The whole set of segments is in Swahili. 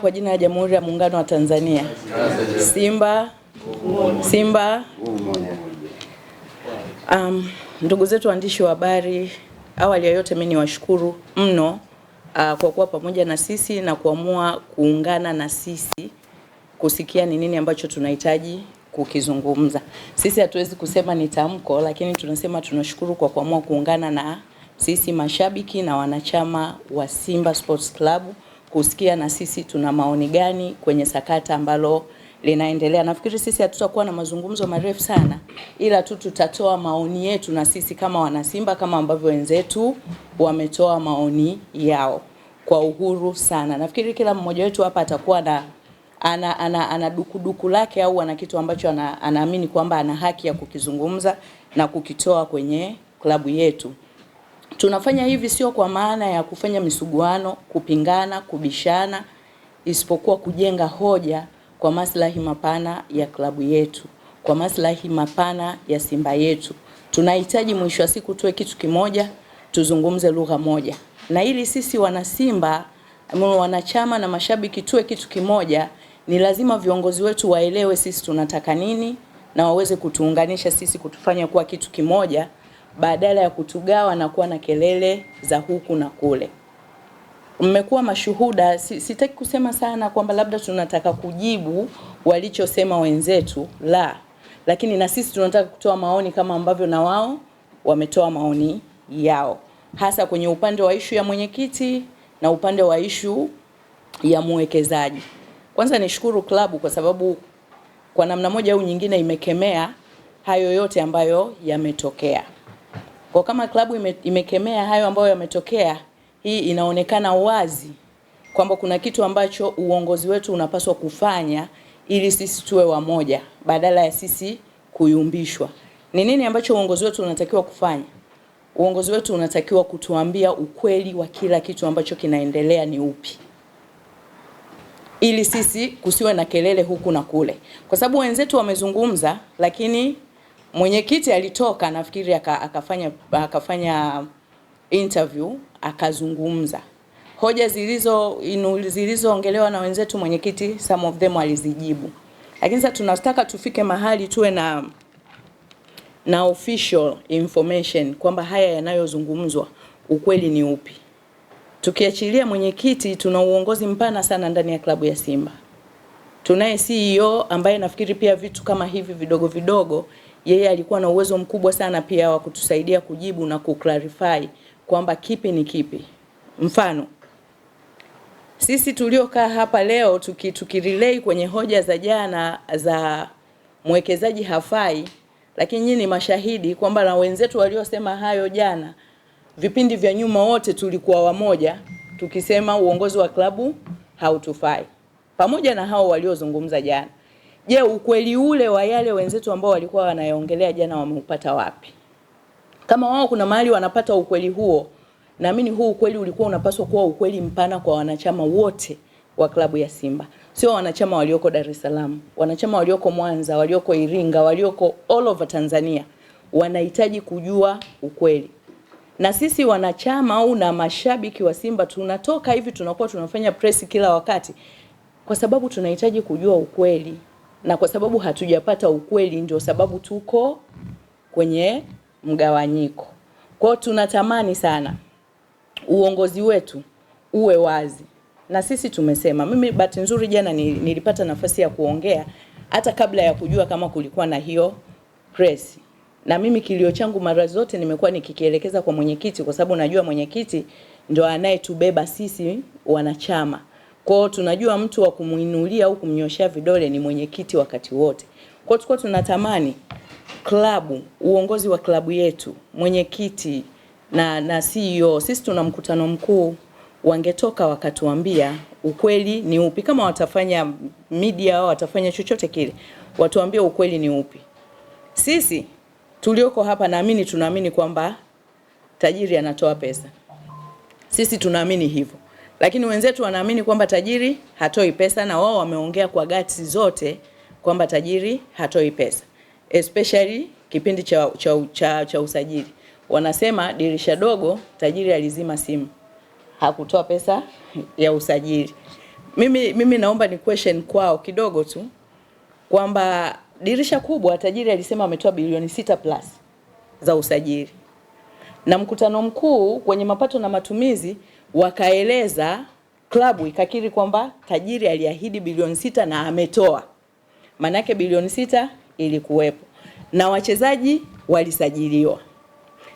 Kwa jina la Jamhuri ya Muungano wa Tanzania. Simba. Ndugu zetu waandishi wa habari, awali ya yote mimi niwashukuru mno kwa kuwa pamoja na sisi na kuamua kuungana na sisi kusikia ni nini ambacho tunahitaji kukizungumza. Sisi hatuwezi kusema ni tamko, lakini tunasema tunashukuru kwa kuamua kuungana na sisi mashabiki na wanachama wa Simba Sports Club kusikia na sisi tuna maoni gani kwenye sakata ambalo linaendelea. Nafikiri sisi hatutakuwa na mazungumzo marefu sana, ila tu tutatoa maoni yetu na sisi kama wana Simba, kama ambavyo wenzetu wametoa maoni yao kwa uhuru sana. Nafikiri kila mmoja wetu hapa atakuwa na ana dukuduku lake au ana kitu ambacho anaamini kwamba ana haki ya kukizungumza na kukitoa kwenye klabu yetu. Tunafanya hivi sio kwa maana ya kufanya misuguano, kupingana, kubishana, isipokuwa kujenga hoja kwa maslahi mapana ya klabu yetu, kwa maslahi mapana ya Simba yetu. Tunahitaji mwisho wa siku tuwe kitu kimoja, tuzungumze lugha moja. Na ili sisi wana Simba, wanachama na mashabiki tuwe kitu kimoja, ni lazima viongozi wetu waelewe sisi tunataka nini na waweze kutuunganisha sisi, kutufanya kuwa kitu kimoja, badala ya kutugawa na kuwa na kelele za huku na kule. Mmekuwa mashuhuda, sitaki kusema sana kwamba labda tunataka kujibu walichosema wenzetu, lakini na sisi tunataka kutoa maoni kama ambavyo na wao wametoa maoni yao, hasa kwenye upande wa issue ya mwenyekiti na upande wa issue ya mwekezaji. Kwanza nishukuru klabu kwa sababu kwa namna moja au nyingine imekemea hayo yote ambayo yametokea. Kwa kama klabu imekemea hayo ambayo yametokea, hii inaonekana wazi kwamba kuna kitu ambacho uongozi wetu unapaswa kufanya ili sisi tuwe wamoja badala ya sisi kuyumbishwa. Ni nini ambacho uongozi wetu unatakiwa kufanya? Uongozi wetu unatakiwa kutuambia ukweli wa kila kitu ambacho kinaendelea ni upi, ili sisi kusiwe na kelele huku na kule. Kwa sababu wenzetu wamezungumza, lakini mwenyekiti alitoka nafikiri akafanya interview, akazungumza. Hoja zilizoongelewa na wenzetu mwenyekiti, some of them alizijibu. Lakini sasa tunataka tufike mahali tuwe na official information kwamba haya yanayozungumzwa ukweli ni upi. Tukiachilia mwenyekiti, tuna uongozi mpana sana ndani ya klabu ya Simba. Tunaye CEO ambaye nafikiri pia vitu kama hivi vidogo vidogo yeye alikuwa na uwezo mkubwa sana pia wa kutusaidia kujibu na kuclarify kwamba kipi ni kipi. Mfano, sisi tuliokaa hapa leo tukirelay kwenye hoja za jana za mwekezaji hafai, lakini nyinyi ni mashahidi kwamba na wenzetu waliosema hayo jana, vipindi vya nyuma wote tulikuwa wamoja tukisema uongozi wa klabu hautufai, pamoja na hao waliozungumza jana. Je, ukweli ule wa yale wenzetu ambao walikuwa wanayaongelea jana wameupata wapi? Kama wao kuna mahali wanapata ukweli huo, naamini huu ukweli ulikuwa unapaswa kuwa ukweli mpana kwa wanachama wote wa klabu ya Simba. Sio wanachama walioko Dar es Salaam, wanachama walioko Mwanza, walioko Iringa, walioko all over Tanzania wanahitaji kujua ukweli. Na sisi wanachama au na mashabiki wa Simba tunatoka hivi tunakuwa tunafanya press kila wakati kwa sababu tunahitaji kujua ukweli. Na kwa sababu hatujapata ukweli ndio sababu tuko kwenye mgawanyiko. Kwa tunatamani sana uongozi wetu uwe wazi. Na sisi tumesema, mimi bahati nzuri jana nilipata nafasi ya kuongea hata kabla ya kujua kama kulikuwa na hiyo press. Na mimi kilio changu mara zote nimekuwa nikikielekeza kwa mwenyekiti kwa sababu najua mwenyekiti ndio anayetubeba sisi wanachama. Kwa tunajua mtu wa kumuinulia au kumnyoshia vidole ni mwenyekiti wakati wote. Kwa tulikuwa tunatamani klabu, uongozi wa klabu yetu, mwenyekiti na CEO, sisi tuna mkutano mkuu, wangetoka wakatuambia ukweli ni upi. Kama watafanya media au watafanya chochote kile, watuambie ukweli ni upi. Sisi tulioko hapa naamini tunaamini kwamba tajiri anatoa pesa. Sisi tunaamini hivyo. Lakini wenzetu wanaamini kwamba tajiri hatoi pesa, na wao wameongea kwa gati zote kwamba tajiri hatoi pesa. Especially kipindi cha usajili. Wanasema dirisha dogo tajiri alizima simu. Hakutoa pesa ya usajili. mimi naomba ni question kwao kidogo tu kwamba dirisha kubwa tajiri alisema ametoa bilioni 6 plus za usajili. Na mkutano mkuu kwenye mapato na matumizi wakaeleza, klabu ikakiri kwamba tajiri aliahidi bilioni 6 na ametoa. Maana yake bilioni 6 ilikuwepo. Na wachezaji walisajiliwa.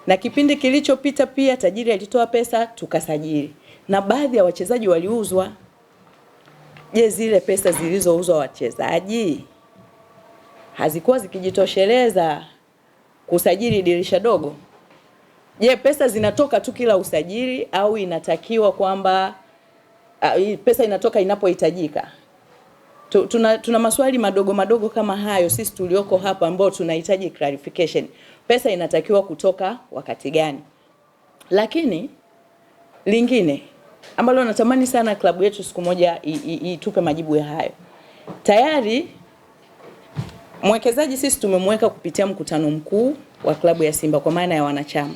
Na kipindi kilichopita pia tajiri alitoa pesa tukasajili. Na baadhi ya wachezaji waliuzwa. Je, zile pesa zilizouzwa wachezaji hazikuwa zikijitosheleza kusajili dirisha dogo? Je, pesa zinatoka tu kila usajili au inatakiwa kwamba pesa inatoka inapohitajika? Tuna maswali madogo kama hayo sisi tulioko hapa ambao tunahitaji clarification. Pesa inatakiwa kutoka wakati gani? Lakini lingine ambalo natamani sana klabu yetu siku moja itupe majibu ya hayo. Tayari mwekezaji sisi tumemweka kupitia mkutano mkuu wa klabu ya Simba kwa maana ya wanachama.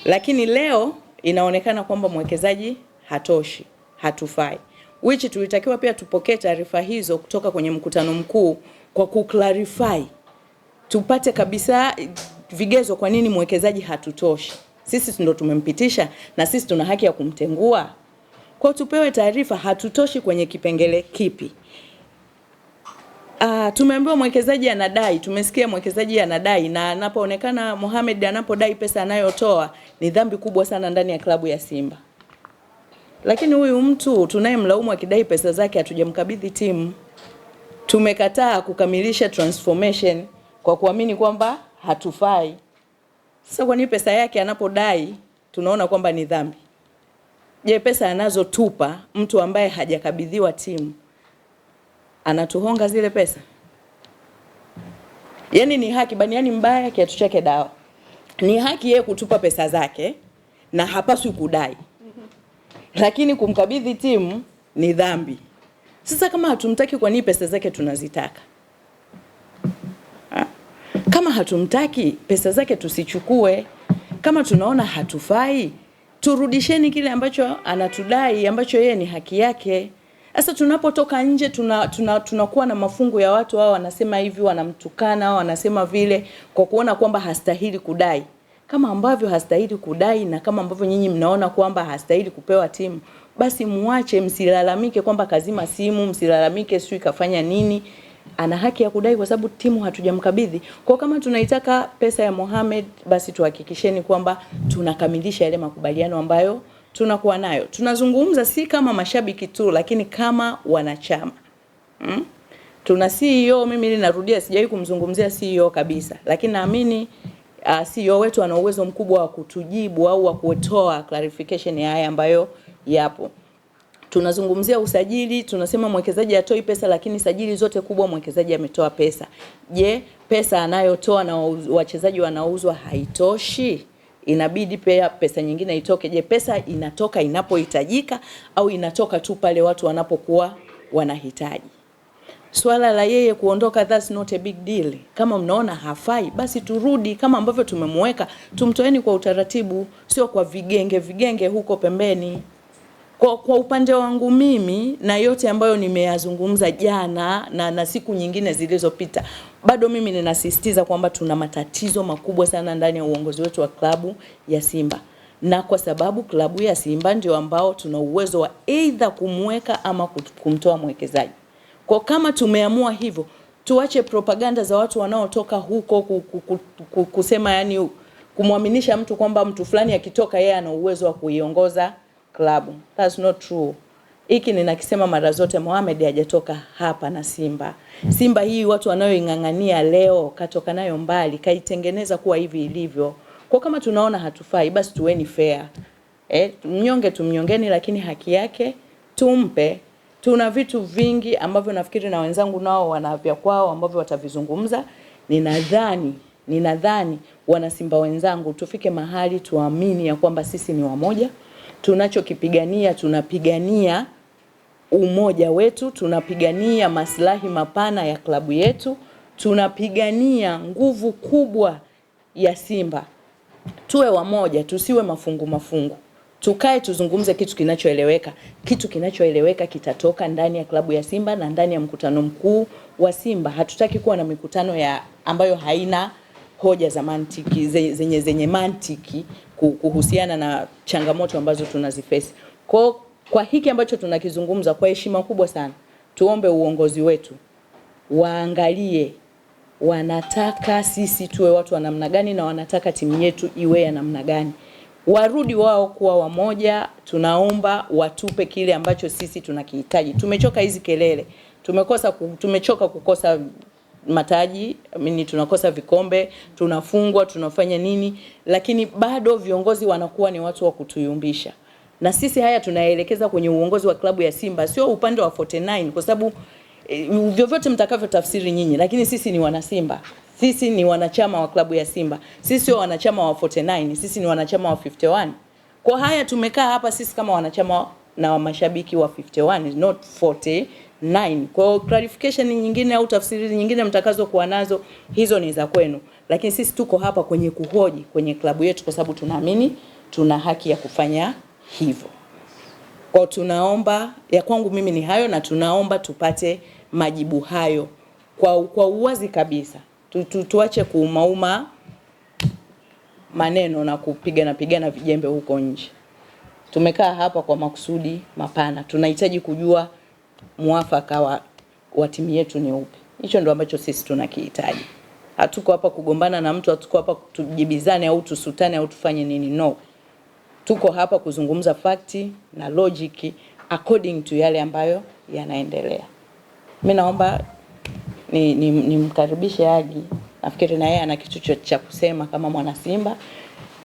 Lakini leo inaonekana kwamba mwekezaji hatoshi, hatufai. Which tulitakiwa pia tupokee taarifa hizo kutoka kwenye mkutano mkuu kwa kuclarify. Tupate kabisa vigezo kwa nini mwekezaji hatutoshi. Sisi ndio tumempitisha na sisi tuna haki ya kumtengua. Kwa tupewe taarifa hatutoshi kwenye kipengele kipi. Tumeambiwa mwekezaji anadai, tumesikia mwekezaji anadai, na anapoonekana Mohamed anapodai pesa anayotoa ni dhambi kubwa sana ndani ya klabu ya Simba. Lakini huyu mtu tunayemlaumu akidai pesa zake hatujamkabidhi timu. Tumekataa kukamilisha transformation kwa kuamini kwamba hatufai. Sasa kwa nini pesa yake anapodai tunaona kwamba ni dhambi? Je, pesa anazotupa mtu ambaye hajakabidhiwa timu anatuhonga zile pesa? Yaani ni haki baniani mbaya kiatu chake dawa. Ni haki yeye kutupa pesa zake na hapaswi kudai. Lakini kumkabidhi timu ni dhambi. Sasa kama hatumtaki kwa nini pesa zake tunazitaka? Kama hatumtaki pesa zake tusichukue. Kama tunaona hatufai turudisheni kile ambacho anatudai, ambacho yeye ni haki yake. Sasa tunapotoka nje tunakuwa na mafungu ya watu hao wanasema hivi, wanamtukana, wanasema vile kwa kuona kwamba hastahili kudai. Kama ambavyo hastahili kudai na kama ambavyo nyinyi mnaona kwamba hastahili kupewa timu, basi muache, msilalamike kwamba kazima simu, msilalamike sio kafanya nini. Ana haki ya kudai kwa sababu timu hatujamkabidhi. Kwa kama tunaitaka pesa ya Mohamed, basi tuhakikisheni kwamba tunakamilisha yale makubaliano ambayo tunakuwa nayo. Tunazungumza si kama mashabiki tu, lakini kama wanachama. Tuna CEO, mimi ninarudia sijawahi kumzungumzia CEO kabisa, lakini naamini CEO wetu ana uwezo mkubwa wa kutujibu au wa kutoa clarification ya haya ambayo yapo. Tunazungumzia usajili, tunasema mwekezaji atoi pesa, lakini sajili zote kubwa mwekezaji ametoa pesa. Je, pesa anayotoa na wachezaji wanauzwa haitoshi? Inabidi pia pesa nyingine itoke. Je, pesa inatoka inapohitajika au inatoka tu pale watu wanapokuwa wanahitaji? Swala la yeye kuondoka, that's not a big deal. Kama mnaona hafai, basi turudi kama ambavyo tumemweka, tumtoeni kwa utaratibu, sio kwa vigenge huko pembeni. Kwa upande wangu mimi na yote ambayo nimeyazungumza jana na siku nyingine zilizopita, bado mimi ninasisitiza kwamba tuna matatizo makubwa sana ndani ya uongozi wetu wa klabu ya Simba. Na kwa sababu klabu ya Simba ndio ambao tuna uwezo wa either kumweka ama kumtoa mwekezaji. Kwa kama tumeamua hivyo, tuache propaganda za watu wanaotoka huko kusema, yani kumwaminisha mtu kwamba mtu fulani akitoka yeye ana uwezo wa kuiongoza klabu. That's not true. Hiki ninakisema mara zote, Mohamed hajatoka hapa na Simba. Simba hii watu wanaoingangania leo katoka nayo mbali, kaitengeneza kuwa hivi ilivyo. Kwa kama tunaona hatufai, basi tuweni fair. Mnyonge tumnyongeni, lakini haki yake tumpe. Tuna vitu vingi ambavyo nafikiri na wenzangu nao wanavya kwao ambavyo watavizungumza. Ninadhani wana Simba wenzangu tufike mahali tuamini ya kwamba sisi ni wamoja. Tunachokipigania, tunapigania umoja wetu, tunapigania maslahi mapana ya klabu yetu, tunapigania nguvu kubwa ya Simba. Tuwe wamoja, tusiwe mafungu. tukae tuzungumze kitu kinachoeleweka. Kitu kinachoeleweka kitatoka ndani ya klabu ya Simba na ndani ya mkutano mkuu wa Simba. Hatutaki kuwa na mikutano ambayo haina hoja za mantiki, zenye mantiki kuhusiana na changamoto ambazo tunaziface. Kwa hiki ambacho tunakizungumza, kwa heshima kubwa sana, tuombe uongozi wetu waangalie wanataka sisi tuwe watu wa namna gani na wanataka timu yetu iwe ya namna gani. Warudi wao kuwa wamoja. Tunaomba watupe kile ambacho sisi tunakihitaji. Tumechoka hizi kelele. Tumechoka kukosa mataji, tunakosa vikombe, tunafungwa, tunafanya nini, lakini bado viongozi wanakuwa ni watu wa kutuyumbisha. Na sisi haya tunaelekeza kwenye uongozi wa klabu ya Simba, sio upande wa 49, kwa sababu vyovyote mtakavyo tafsiri nyinyi, lakini sisi ni wana Simba. Sisi ni wanachama wa klabu ya Simba. Sisi sio wanachama wa 49, sisi ni wanachama wa 51. Kwa haya tumekaa hapa sisi kama wanachama na wa mashabiki wa 51, not 49. Kwa clarification nyingine au tafsiri nyingine mtakazo kuwa nazo, hizo ni za kwenu. Lakini sisi tuko hapa kwenye kuhoji kwenye klabu yetu kwa sababu tunaamini tuna haki ya kufanya hivyo. Kwa tunaomba, ya kwangu mimi ni hayo, na tunaomba tupate majibu hayo kwa uwazi kabisa. Tuache kuumauma maneno na kupigana vijembe huko nje. Tumekaa hapa kwa makusudi mapana. Tunahitaji kujua muafaka wa timu yetu ni upi. Hicho ndio ambacho sisi tunakihitaji. Hatuko hapa kugombana na mtu, hatuko hapa tujibizane au tusutane au tufanye nini, no. Tuko hapa kuzungumza fakti na logic according to yale ambayo yanaendelea. Mimi naomba nimkaribishe Agi. Nafikiri na yeye ana kitu cha kusema kama mwana Simba.